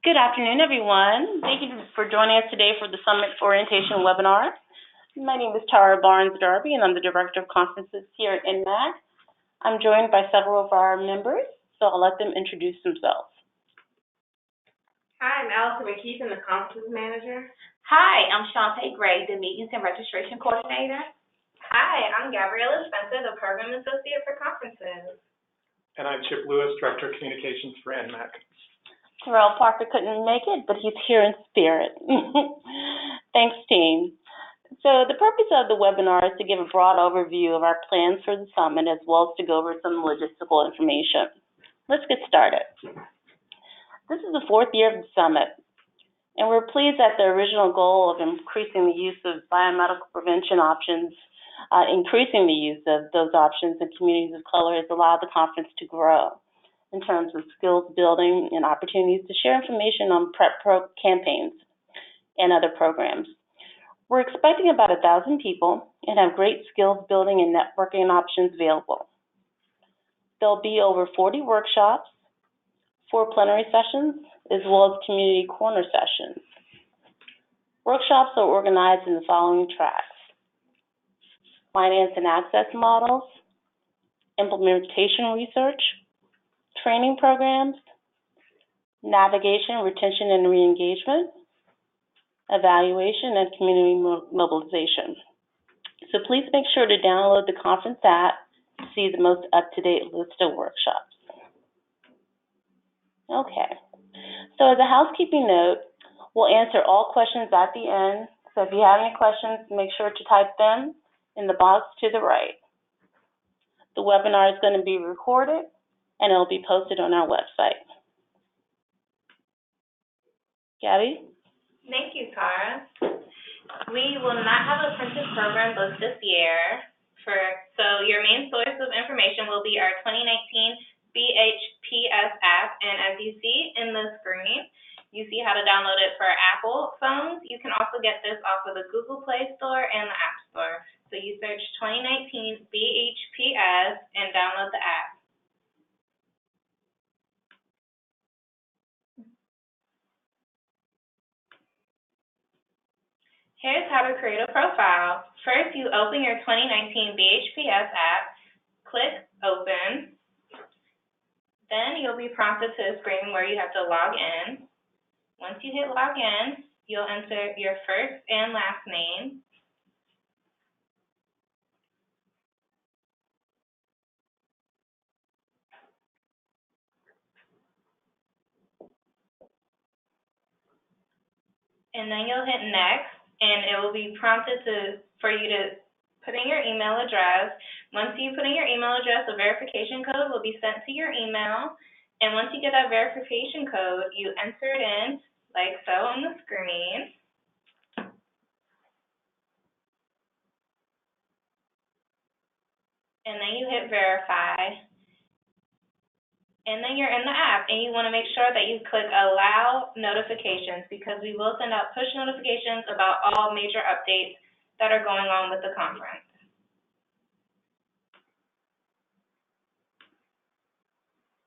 Good afternoon, everyone. Thank you for joining us today for the Summit Orientation webinar. My name is Tara Barnes-Darby, and I'm the Director of Conferences here at NMAC. I'm joined by several of our members, so I'll let them introduce themselves. Hi, I'm Allison McKeith, the Conferences Manager. Hi, I'm Shantae Gray, the Meetings and Registration Coordinator. Hi, I'm Gabriella Spencer, the Program Associate for Conferences. And I'm Chip Lewis, Director of Communications for NMAC. Terrell Parker couldn't make it, but he's here in spirit. Thanks, team. So the purpose of the webinar is to give a broad overview of our plans for the summit, as well as to go over some logistical information. Let's get started. This is the fourth year of the summit, and we're pleased that the original goal of increasing the use of biomedical prevention options, increasing the use of those options in communities of color has allowed the conference to grow in terms of skills building and opportunities to share information on PrEP campaigns and other programs. We're expecting about 1,000 people and have great skills building and networking options available. There'll be over 40 workshops, 4 plenary sessions, as well as community corner sessions. Workshops are organized in the following tracks: finance and access models, implementation research, training programs, navigation, retention, and re-engagement, evaluation, and community mobilization. So please make sure to download the conference app to see the most up-to-date list of workshops. Okay, so as a housekeeping note, we'll answer all questions at the end. So if you have any questions, make sure to type them in the box to the right. The webinar is going to be recorded, and it'll be posted on our website. Gabby? Thank you, Tara. We will not have a printed program book this year, so your main source of information will be our 2019 BHPS app, and as you see in the screen, you see how to download it for Apple phones. You can also get this off of the Google Play Store and the App Store. So you search 2019 BHPS and download the app. Here's how to create a profile. First, you open your 2019 BHPS app, click Open. Then you'll be prompted to a screen where you have to log in. Once you hit log in, you'll enter your first and last name. And then you'll hit next, and it will be prompted for you to put in your email address. Once you put in your email address, a verification code will be sent to your email. And once you get that verification code, you enter it in like so on the screen. And then you hit verify. And then you're in the app, and you want to make sure that you click allow notifications, because we will send out push notifications about all major updates that are going on with the conference.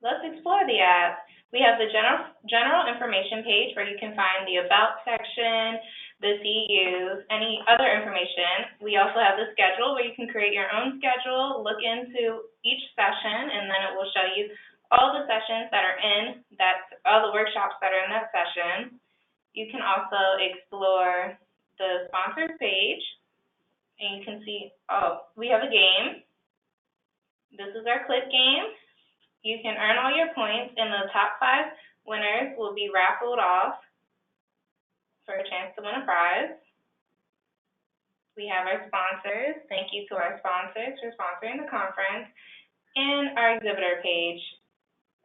Let's explore the app. We have the general information page where you can find the About section, the CEUs, any other information. We also have the schedule where you can create your own schedule, look into each session, and then it will show you all the sessions that are all the workshops that are in that session. You can also explore the sponsors page, and you can see, we have a game. This is our clip game. You can earn all your points, and the top 5 winners will be raffled off for a chance to win a prize. We have our sponsors. Thank you to our sponsors for sponsoring the conference. And our exhibitor page.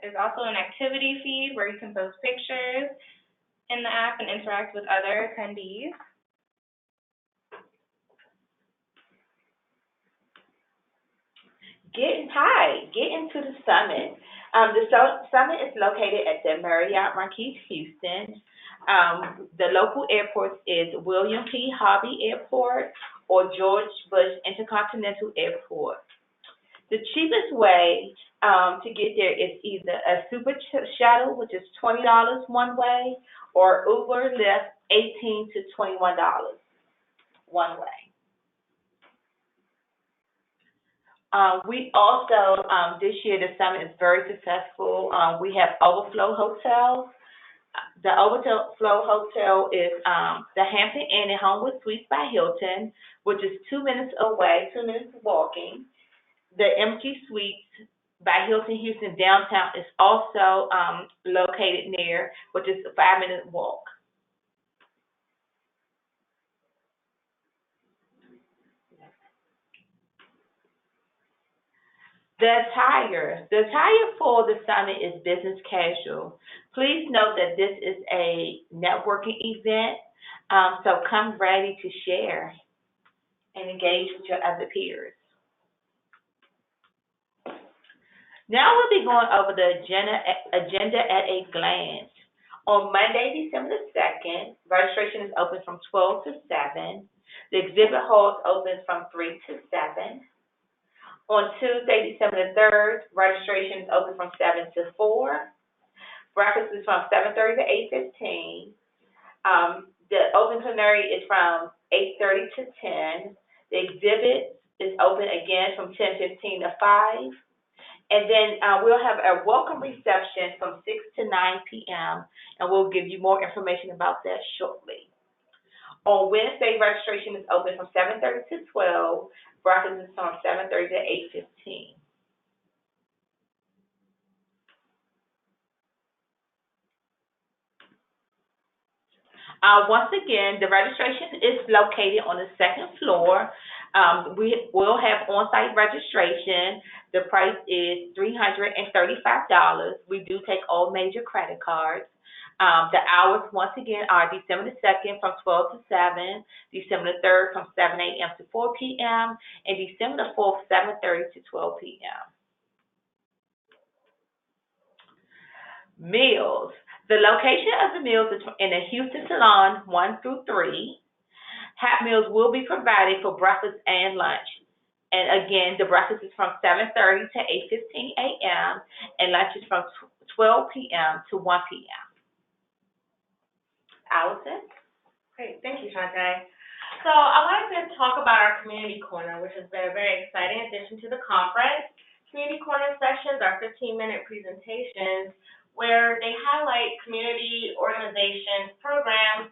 There's also an activity feed where you can post pictures in the app and interact with other attendees. Get into the summit. The summit is located at the Marriott Marquis, Houston. The local airports is William P. Hobby Airport or George Bush Intercontinental Airport. The cheapest way To get there, it's either a super shuttle, which is $20 one way, or Uber Lyft, $18 to $21 one way. We also, this year, the summit is very successful. We have overflow hotels. The overflow hotel is the Hampton Inn and Homewood Suites by Hilton, which is 2 minutes away, 2 minutes walking. The MG Suites by Hilton Houston downtown is also located near, which is a 5-minute walk. The attire for the summit is business casual. Please note that this is a networking event, so come ready to share and engage with your other peers. Now we'll be going over the agenda at a glance. On Monday, December the 2nd, registration is open from 12 to 7. The exhibit hall is open from 3 to 7. On Tuesday, December the 3rd, registration is open from 7 to 4. Breakfast is from 7:30 to 8:15. The open plenary is from 8:30 to 10. The exhibit is open again from 10:15 to 5. And then we'll have a welcome reception from 6 to 9 p.m., and we'll give you more information about that shortly. On Wednesday, registration is open from 7:30 to 12. Breakfast is from 7:30 to 8:15. Once again, the registration is located on the second floor. We will have on-site registration. The price is $335. We do take all major credit cards. The hours, once again, are December the 2nd from 12 to 7, December the 3rd from 7 a.m. to 4 p.m., and December the 4th, 7:30 to 12 p.m. Meals. The location of the meals is in the Houston Salon 1 through 3. Hot meals will be provided for breakfast and lunch. And again, the breakfast is from 7:30 to 8:15 a.m. and lunch is from 12 p.m. to 1 p.m. Allison? Great, thank you, Shantae. So I wanted to talk about our community corner, which has been a very exciting addition to the conference. Community corner sessions are 15-minute presentations where they highlight community organizations, programs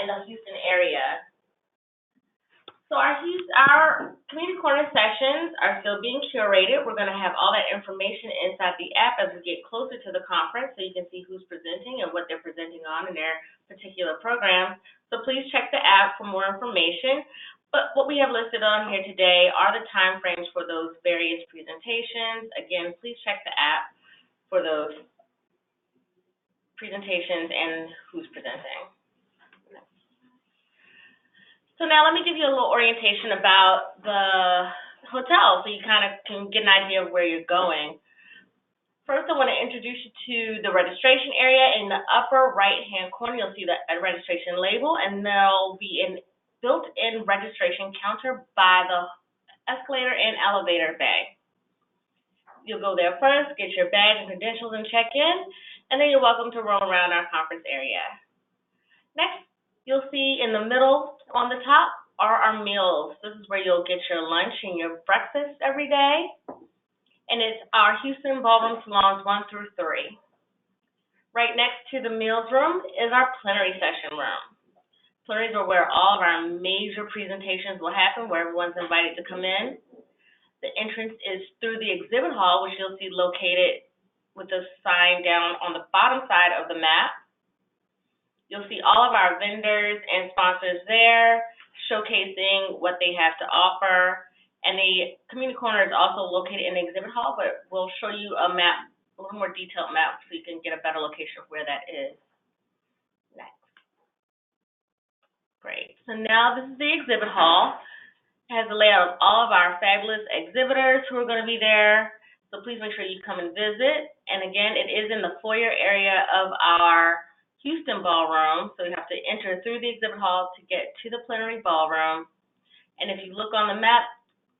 in the Houston area. So our community corner sessions are still being curated. We're going to have all that information inside the app as we get closer to the conference, so you can see who's presenting and what they're presenting on in their particular programs. So please check the app for more information. But what we have listed on here today are the time frames for those various presentations. Again, please check the app for those presentations and who's presenting. So now let me give you a little orientation about the hotel so you kind of can get an idea of where you're going. First, I want to introduce you to the registration area. In the upper right-hand corner, you'll see the registration label, and there'll be a built-in registration counter by the escalator and elevator bay. You'll go there first, get your badge and credentials and check in, and then you're welcome to roam around our conference area. Next, you'll see in the middle on the top are our meals. This is where you'll get your lunch and your breakfast every day. And it's our Houston Ballroom Salons 1 through 3. Right next to the meals room is our plenary session room. Plenaries are where all of our major presentations will happen, where everyone's invited to come in. The entrance is through the exhibit hall, which you'll see located with the sign down on the bottom side of the map. You'll see all of our vendors and sponsors there, showcasing what they have to offer. And the community corner is also located in the exhibit hall, but we'll show you a map, a little more detailed map, so you can get a better location of where that is. Next. Great. So now this is the exhibit hall. It has the layout of all of our fabulous exhibitors who are going to be there. So please make sure you come and visit. And again, it is in the foyer area of our Houston Ballroom, so you have to enter through the exhibit hall to get to the plenary ballroom. And if you look on the map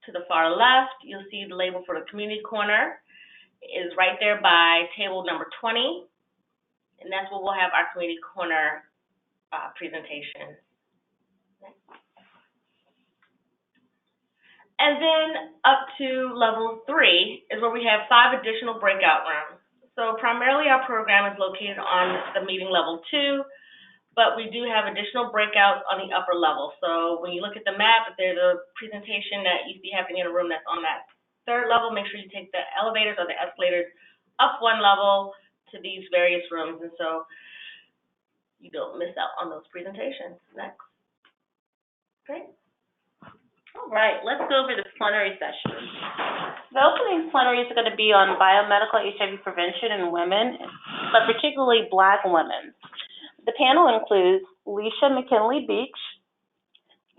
to the far left, you'll see the label for the community corner. is right there by table number 20, and that's where we'll have our community corner presentation. And then up to level 3 is where we have 5 additional breakout rooms. So primarily our program is located on the meeting level 2, but we do have additional breakouts on the upper level. So when you look at the map, if there's a presentation that you see happening in a room that's on that 3rd level, make sure you take the elevators or the escalators up 1 level to these various rooms, and so you don't miss out on those presentations. Next. Great. All right, let's go over the plenary session. The opening plenary is going to be on biomedical HIV prevention in women, but particularly Black women. The panel includes Leisha McKinley Beach,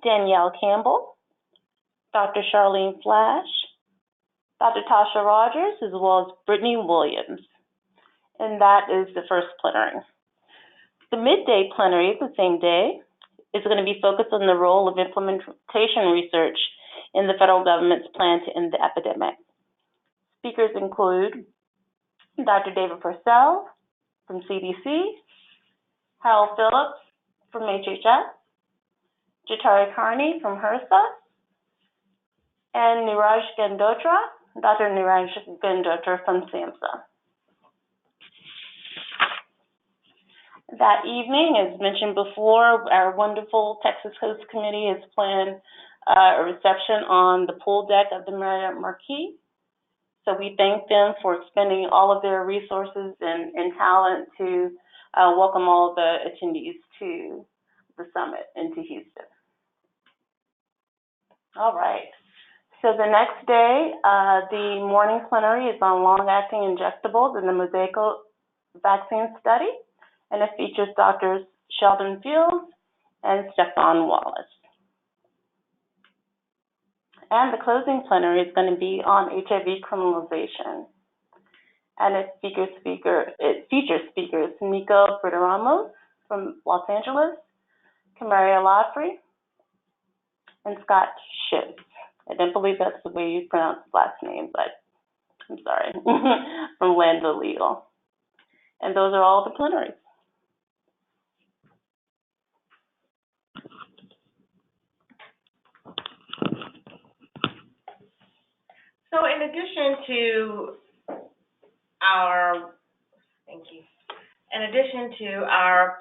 Danielle Campbell, Dr. Charlene Flash, Dr. Tasha Rogers, as well as Brittany Williams. And that is the first plenary. The midday plenary, the same day, is going to be focused on the role of implementation research in the federal government's plan to end the epidemic. Speakers include Dr. David Purcell from CDC, Harold Phillips from HHS, Jatari Carney from HRSA, and Niraj Gandotra, Dr. Niraj Gandotra from SAMHSA. That evening, as mentioned before, our wonderful Texas Host Committee has planned a reception on the pool deck of the Marriott Marquis. So we thank them for expending all of their resources and talent to welcome all the attendees to the summit and to Houston. All right. So the next day, the morning plenary is on long-acting injectables in the Mosaico vaccine study, and it features Drs. Sheldon Fields and Stefan Wallace. And the closing plenary is going to be on HIV criminalization. And it features speakers Nico Britaramos from Los Angeles, Kamaria Lafrey, and Scott Schiff. I don't believe that's the way you pronounce his last name, but I'm sorry, from Lando Legal. And those are all the plenaries. So in addition to our,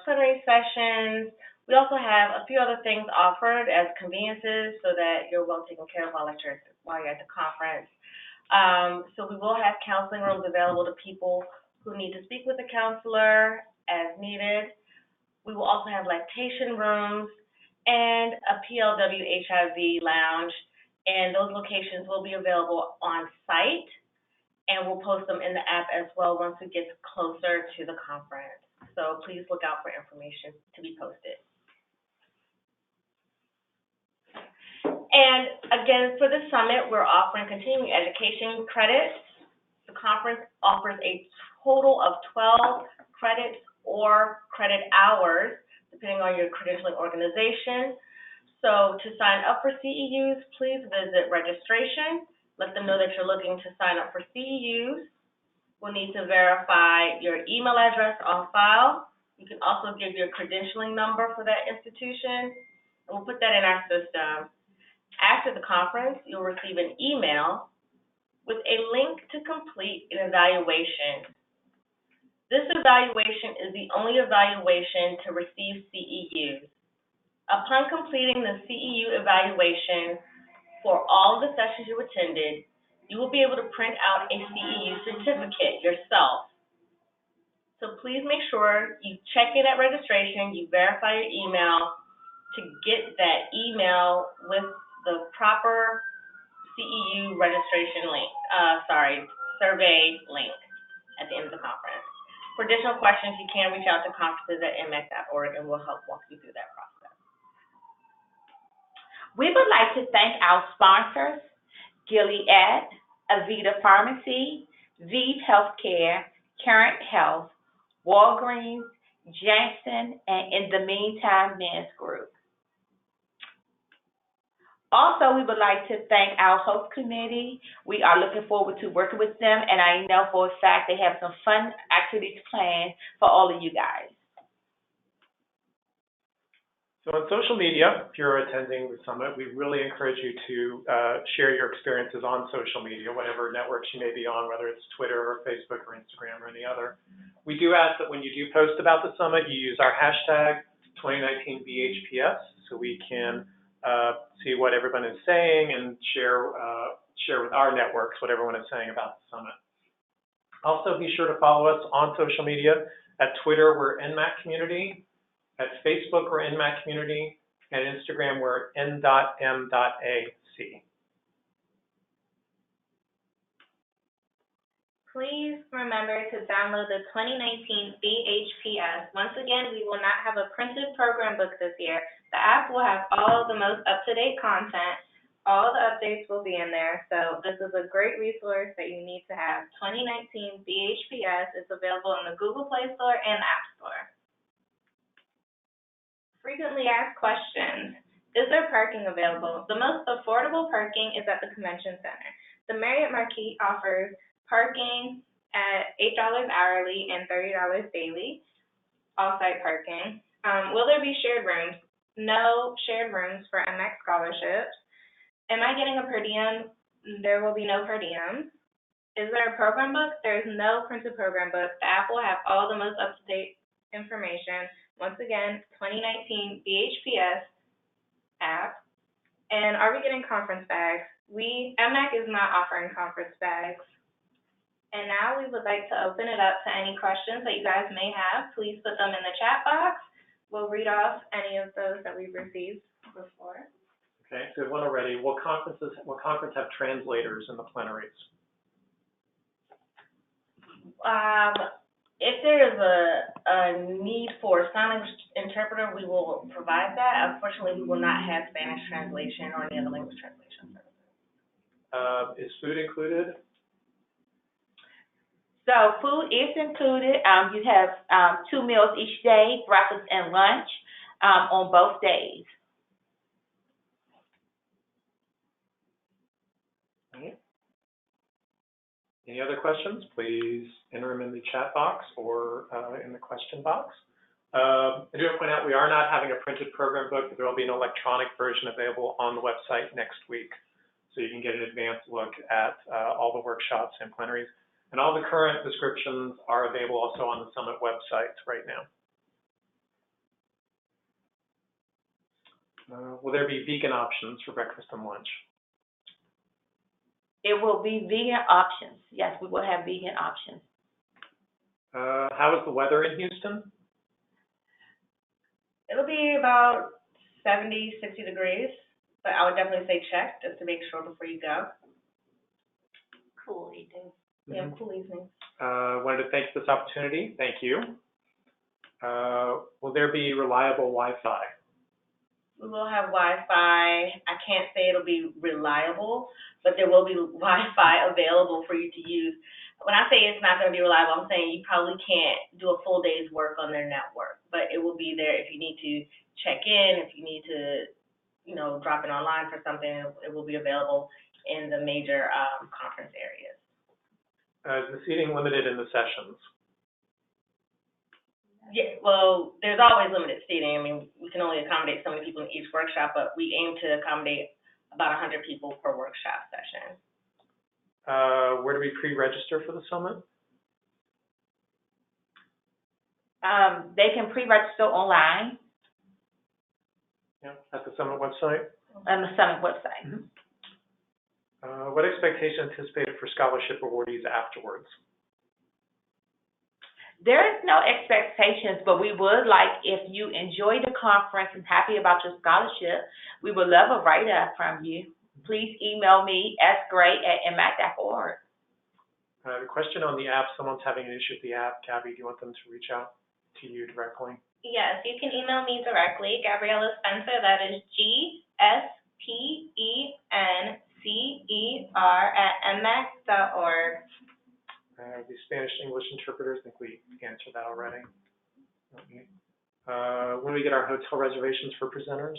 plenary sessions, we also have a few other things offered as conveniences so that you're well taken care of while you're at the conference. So we will have counseling rooms available to people who need to speak with a counselor as needed. We will also have lactation rooms and a PLW HIV lounge, and those locations will be available on site, and we'll post them in the app as well once we get closer to the conference. So please look out for information to be posted. And again, for the summit, we're offering continuing education credits. The conference offers a total of 12 credits or credit hours, depending on your credentialing organization. So to sign up for CEUs, please visit registration. Let them know that you're looking to sign up for CEUs. We'll need to verify your email address on file. You can also give your credentialing number for that institution, and we'll put that in our system. After the conference, you'll receive an email with a link to complete an evaluation. This evaluation is the only evaluation to receive CEUs. Upon completing the CEU evaluation for all of the sessions you attended, you will be able to print out a CEU certificate yourself. So please make sure you check in at registration, you verify your email to get that email with the proper CEU registration link, survey link at the end of the conference. For additional questions, you can reach out to conferences@mmac.org and we'll help walk you through that process. We would like to thank our sponsors, Gilead, Avita Pharmacy, Vive Healthcare, Current Health, Walgreens, Janssen, and In the Meantime Men's Group. Also, we would like to thank our host committee. We are looking forward to working with them, and I know for a fact they have some fun activities planned for all of you guys. So on social media, if you're attending the summit, we really encourage you to share your experiences on social media, whatever networks you may be on, whether it's Twitter or Facebook or Instagram or any other. We do ask that when you do post about the summit, you use our hashtag 2019 BHPS so we can see what everyone is saying and share with our networks what everyone is saying about the summit. Also, be sure to follow us on social media. At Twitter, we're NMAC Community. At Facebook, we're NMAC Community. At Instagram, we're n.m.ac. Please remember to download the 2019 BHPS. Once again, we will not have a printed program book this year. The app will have all the most up-to-date content. All the updates will be in there. So this is a great resource that you need to have. 2019 BHPS is available in the Google Play Store and App Store. Frequently asked questions. Is there parking available? The most affordable parking is at the Convention Center. The Marriott Marquis offers parking at $8 hourly and $30 daily, off-site parking. Will there be shared rooms? No shared rooms for MX scholarships. Am I getting a per diem? There will be no per diem. Is there a program book? There is no printed program book. The app will have all the most up-to-date information. Once again, 2019 BHPS app. And are we getting conference bags? MAC is not offering conference bags. And now we would like to open it up to any questions that you guys may have. Please put them in the chat box. We'll read off any of those that we've received before. Okay, so one already. Will conference have translators in the plenaries? If there is a need for a sign interpreter, we will provide that. Unfortunately, we will not have Spanish translation or any other language translation services. Is food included? So food is included. You have 2 meals each day, breakfast and lunch, on both days. Okay. Any other questions? Please enter them in the chat box or in the question box. I do want to point out we are not having a printed program book, but there will be an electronic version available on the website next week. So you can get an advanced look at all the workshops and plenaries. And all the current descriptions are available also on the Summit website right now. Will there be vegan options for breakfast and lunch? It will be vegan options. Yes, we will have vegan options. How is the weather in Houston? It'll be about 70, 60 degrees, but I would definitely say check just to make sure before you go. Cool evening. Yeah, cool evening. Wanted to thank you for this opportunity. Thank you. Will there be reliable Wi-Fi? We will have Wi-Fi. I can't say it'll be reliable, but there will be Wi-Fi available for you to use. When I say it's not going to be reliable, I'm saying you probably can't do a full day's work on their network, but it will be there if you need to check in, if you need to, drop in online for something, it will be available in the major conference areas. Is the seating limited in the sessions? Yeah, well, there's always limited seating. I mean, we can only accommodate so many people in each workshop, but we aim to accommodate about 100 people per workshop session. Where do we pre-register for the summit? They can pre-register online Yeah, at the summit website. on the Summit website. Mm-hmm. What expectation anticipated for scholarship awardees afterwards? There is no expectations, but we would like, if you enjoy the conference and happy about your scholarship, we would love a write-up from you. Please email me, sgray@mac.org. A question on the app. Someone's having an issue with the app. Gabby, do you want them to reach out to you directly? Yes, you can email me directly, Gabriella Spencer, that is GSPENCER@mmac.org. The Spanish-English interpreters, I think we answered that already. When do we get our hotel reservations for presenters?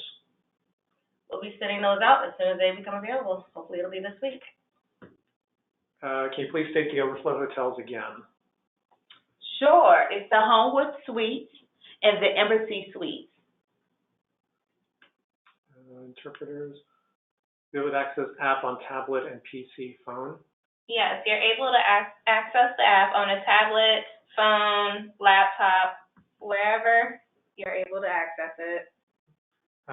we'll be sending those out as soon as they become available. Hopefully it'll be this week. Can you please state the overflow hotels again? Sure, it's the Homewood Suites and the Embassy Suites. Interpreters. Be able to access app on tablet and PC phone. Yes, you're able to access the app on a tablet, phone, laptop, wherever you're able to access it.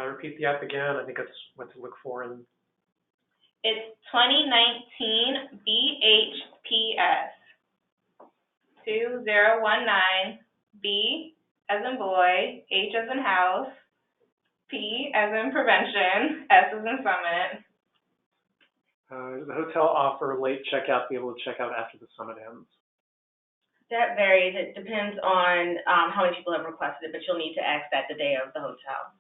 Repeat the app again. I think that's what to look for in. It's 2019 BHPS 2019 B as in boy, H as in house, P as in prevention, S as in summit. Does the hotel offer late checkout, be able to check out after the summit ends? That varies. It depends on how many people have requested it, but you'll need to ask that the day of the hotel.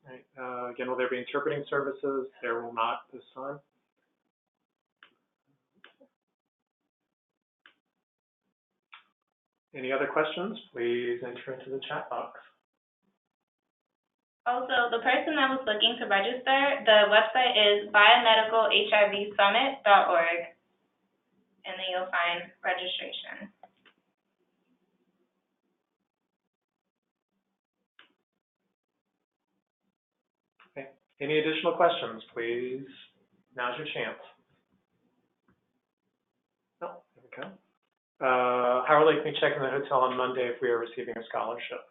Right. Again, will there be interpreting services? There will not this time. Any other questions? Please enter into the chat box. Also, the person that was looking to register, the website is biomedicalhivsummit.org, and then you'll find registration. Okay. Any additional questions, please? Now's your chance. Oh, there we go. How early can we check in the hotel on Monday if we are receiving a scholarship?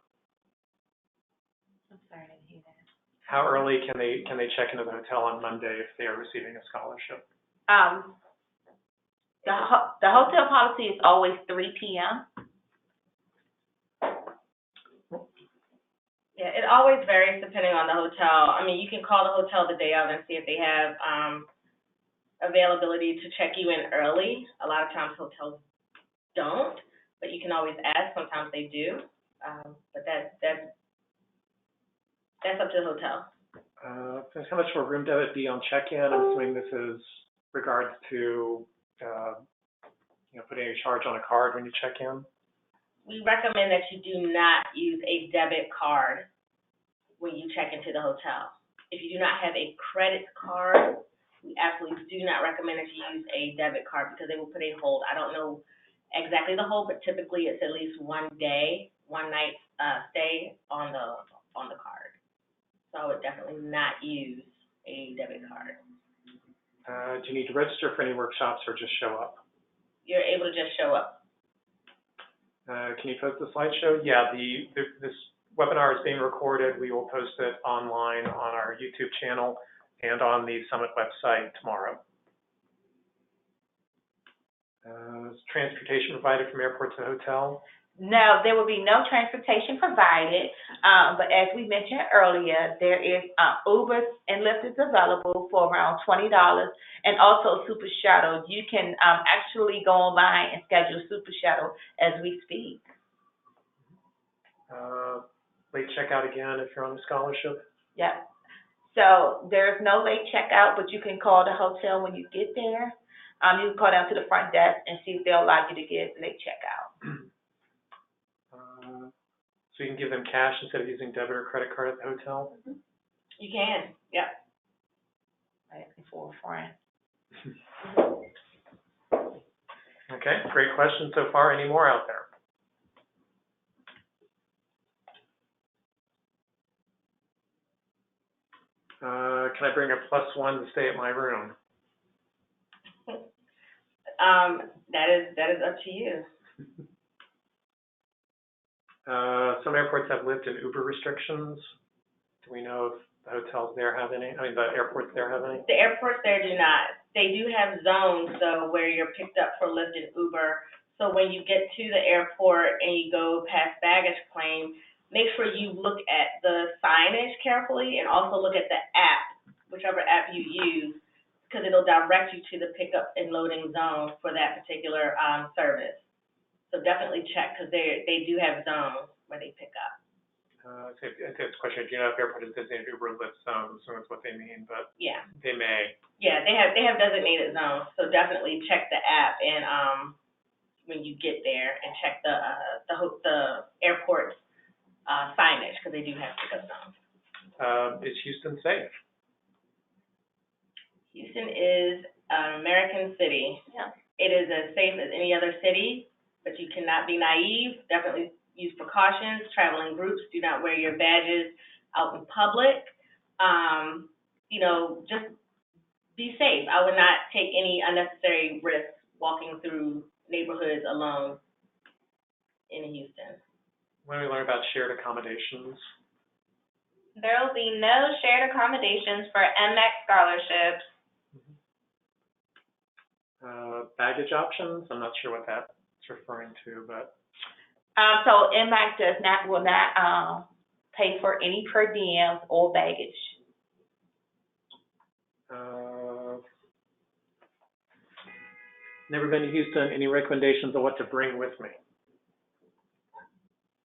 I'm sorry, I didn't hear that. How early can they check into the hotel on Monday if they are receiving a scholarship? The hotel policy is always 3 p.m. Yeah, it always varies depending on the hotel. I mean, you can call the hotel the day of and see if they have availability to check you in early. A lot of times hotels don't, but you can always ask. Sometimes they do, but that's up to the hotel. How much will room debit be on check-in? I'm assuming this is regards to putting a charge on a card when you check in. We recommend that you do not use a debit card when you check into the hotel. If you do not have a credit card, we absolutely do not recommend that you use a debit card because they will put a hold. I don't know exactly the hold, but typically it's at least 1 day, 1 night stay on the card. So I would definitely not use a debit card. Do you need to register for any workshops or just show up? You're able to just show up. Can you post the slideshow? Yeah, this webinar is being recorded. We will post it online on our YouTube channel and on the Summit website tomorrow. Is transportation provided from airport to hotel? No, there will be no transportation provided, but as we mentioned earlier, there is Ubers and Lyft is available for around $20, and also Super Shuttle. You can actually go online and schedule Super Shuttle as we speak. Late checkout again if you're on a scholarship? Yep. So there's no late checkout, but you can call the hotel when you get there. You can call down to the front desk and see if they'll allow you to get late checkout. So you can give them cash instead of using debit or credit card at the hotel? You can, yep. Right, for a friend. Okay, great question so far. Any more out there? Can I bring a +1 to stay at my room? That is up to you. Some airports have Lyft and Uber restrictions. Do we know if the hotels there have any? I mean, the airports there have any? The airports there do not. They do have zones, so where you're picked up for Lyft and Uber. So when you get to the airport and you go past baggage claim, make sure you look at the signage carefully and also look at the app, whichever app you use, because it'll direct you to the pickup and loading zone for that particular service. So definitely check, because they do have zones where they pick up. I think it's a question, do you know if airport is designated Uber Lyft zones? So that's what they mean, but Yeah. they may. Yeah, they have designated zones, so definitely check the app and when you get there, and check the airport signage, because they do have pickup zones. Is Houston safe? Houston is an American city. Yeah. It is as safe as any other city, but you cannot be naive. Definitely use precautions. Travel in groups. Do not wear your badges out in public. Just be safe. I would not take any unnecessary risks walking through neighborhoods alone in Houston. When we learn about shared accommodations, There will be no shared accommodations for MX scholarships. baggage options, I'm not sure what that's referring to, but So MAC will not pay for any per diems or baggage. never been to Houston. Any recommendations on what to bring with me?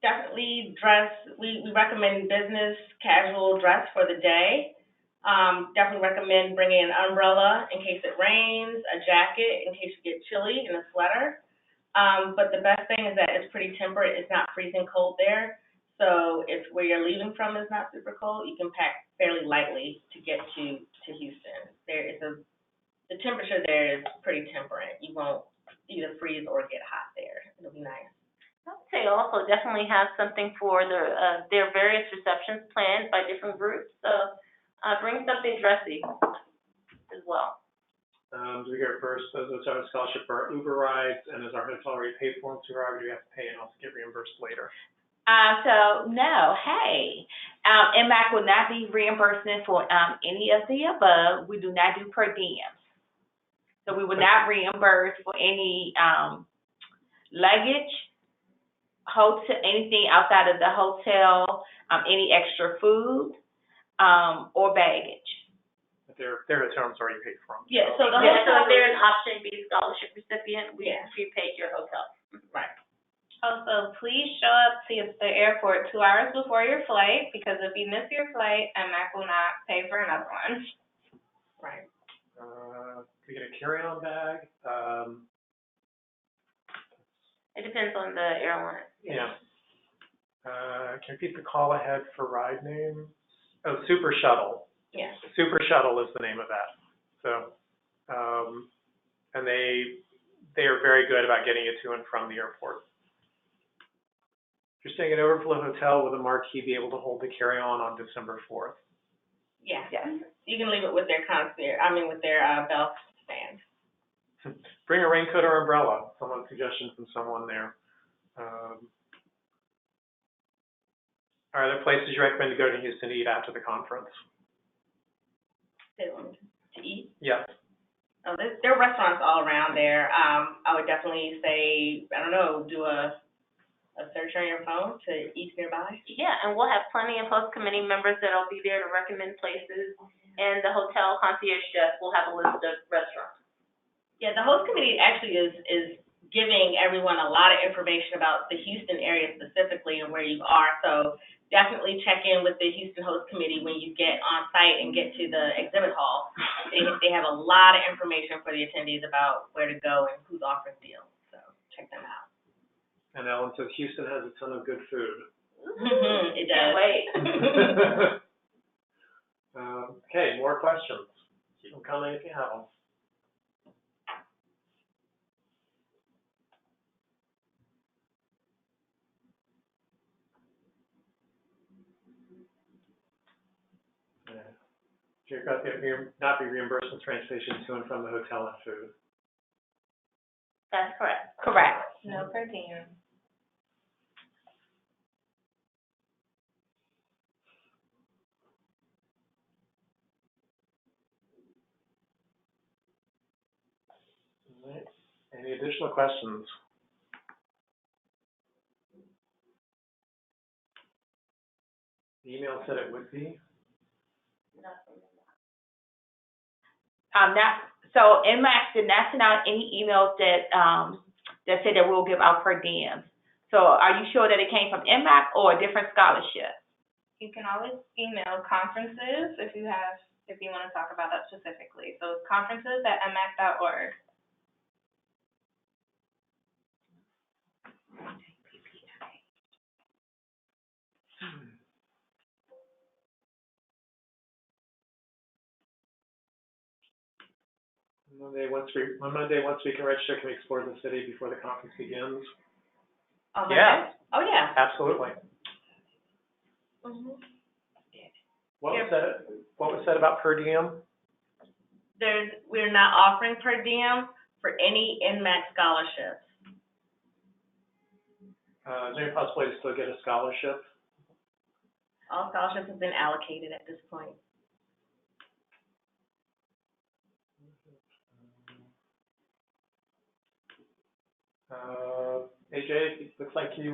Definitely dress, we recommend business casual dress for the day. Definitely recommend bringing an umbrella in case it rains, a jacket in case you get chilly, and a sweater. But the best thing is that it's pretty temperate. It's not freezing cold there. So if where you're leaving from is not super cold, you can pack fairly lightly to get to Houston. The temperature there is pretty temperate. You won't either freeze or get hot there. It'll be nice. I would say also definitely have something for their various receptions planned by different groups. So bring something dressy as well. Do we get first, does the scholarship for our Uber rides, and is our hotel already paid for once we arrive, or do we have to pay and also get reimbursed later? So no, MAC will not be reimbursing for any of the above. We do not do per diems. So we will not reimburse for any luggage, hotel, anything outside of the hotel, any extra food, or baggage. If their hotel's already paid for them. Yeah, so the So hotel if they're an option B scholarship recipient, we Yeah. prepaid your hotel. right. Also, please show up to the airport 2 hours before your flight, because if you miss your flight, MAC will not pay for another one. Right. We get a carry-on bag. It depends on the airline. Yeah. Can you repeat the call ahead for ride name? Oh, Super Shuttle. Yeah. Super Shuttle is the name of that. So, and they are very good about getting you to and from the airport. If you're staying at Overflow Hotel, will the marquee be able to hold the carry-on on December 4th? Yeah. Yes. You can leave it with their with their belt stand. Bring a raincoat or umbrella. Someone's suggestion from someone there. Are there places you recommend to go to Houston to eat after the conference? They want to eat. Yes. Oh, there are restaurants all around there. I would definitely say, I don't know, do a search on your phone to eat nearby. Yeah, and we'll have plenty of host committee members that'll be there to recommend places, and the hotel concierge chef will have a list of restaurants. Yeah, the host committee actually is giving everyone a lot of information about the Houston area specifically and where you are. So definitely check in with the Houston host committee when you get on site and get to the exhibit hall. They have a lot of information for the attendees about where to go and who's offering deals. So check them out. And Ellen says Houston has a ton of good food. It does. Can't wait. Okay, more questions. Keep them coming if you have them. Geographic not be reimbursed with transportation to and from the hotel and food. That's correct. Correct. No per diem. All right. Any additional questions? The email said it would be. So MAC did not send out any emails that said that we'll give out per diem. So are you sure that it came from MAC or a different scholarship? You can always email conferences if you want to talk about that specifically. So it's conferences@mac.org. Monday, once we can register, can we explore the city before the conference begins? On Yeah. Monday? Oh, yeah. Absolutely. Mhm. What was said about per diem? We're not offering per diem for any NMAC scholarships. Is there any possibility to still get a scholarship? All scholarships have been allocated at this point. AJ, it looks like you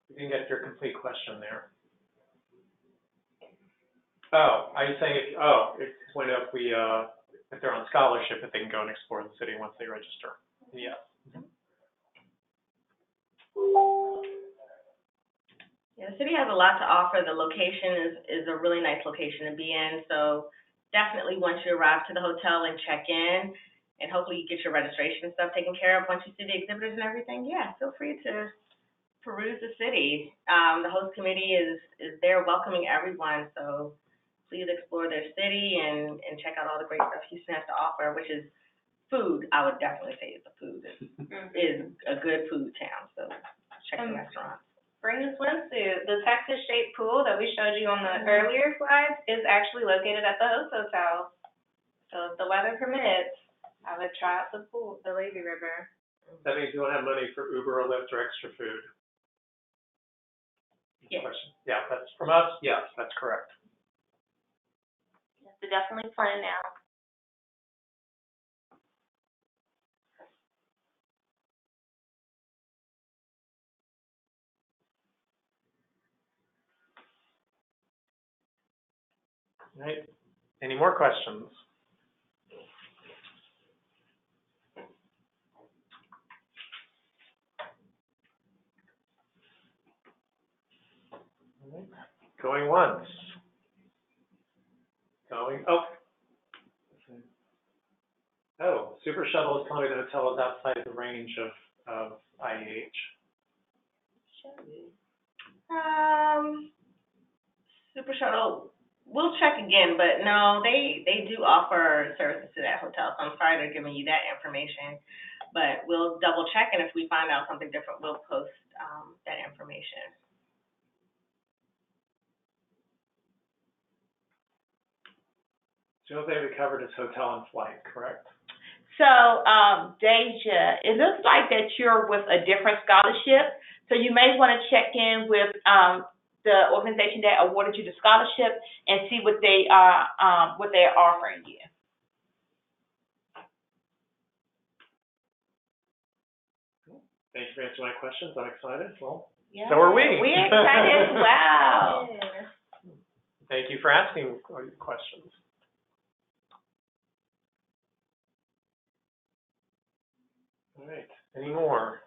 didn't get your complete question there. Oh, are you saying if they're on scholarship, if they can go and explore the city once they register? Yes. Yeah, the city has a lot to offer. The location is a really nice location to be in. So definitely once you arrive to the hotel and check in, and hopefully you get your registration and stuff taken care of once you see the exhibitors and everything, yeah, feel free to peruse the city. The host committee is there welcoming everyone. So please explore their city and check out all the great stuff Houston has to offer, which is food. I would definitely say the food is a good food town. So check the restaurants. Bring a swimsuit. The Texas-shaped pool that we showed you on the earlier slides is actually located at the host hotel. So if the weather permits, I would try out the pool, the Lazy River. That means you don't have money for Uber or Lyft or extra food. Yeah. Question. Yeah, that's from us. Yes, that's correct. So definitely plan now. All right. Any more questions? All right. Going once. Oh, Super Shuttle is telling me the hotel is outside the range of IEH. Super Shuttle, we'll check again, but no, they do offer services to that hotel, so I'm sorry they're giving you that information. But we'll double check, and if we find out something different, we'll post that information. So they recovered his hotel and flight, correct? So, Deja, it looks like that you're with a different scholarship, so you may want to check in with the organization that awarded you the scholarship and see what they're offering you. Thank you for answering my questions. I'm excited. Well, Yeah. so are we. We're excited as well. Thank you for asking questions. All right. Any more?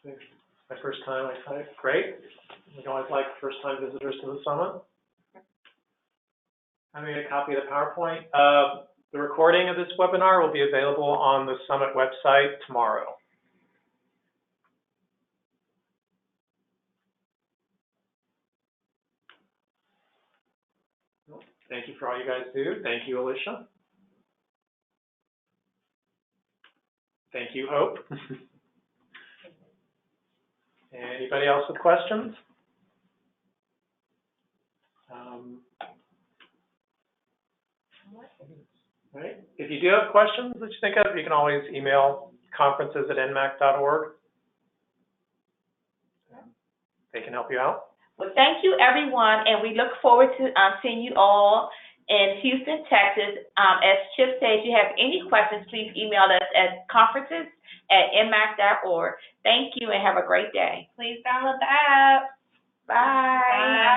It's my first time. I thought, great. We always like first-time visitors to the summit. I made a copy of the PowerPoint. The recording of this webinar will be available on the summit website tomorrow. Thank you for all you guys do. Thank you, Alicia. Thank you, Hope. Anybody else with questions? All right. If you do have questions that you think of, you can always email conferences@nmac.org. They can help you out. Well, thank you, everyone, and we look forward to seeing you all in Houston, Texas. As Chip said, if you have any questions, please email us at conferences@nmac.org. Thank you, and have a great day. Please download the app. Bye. Bye.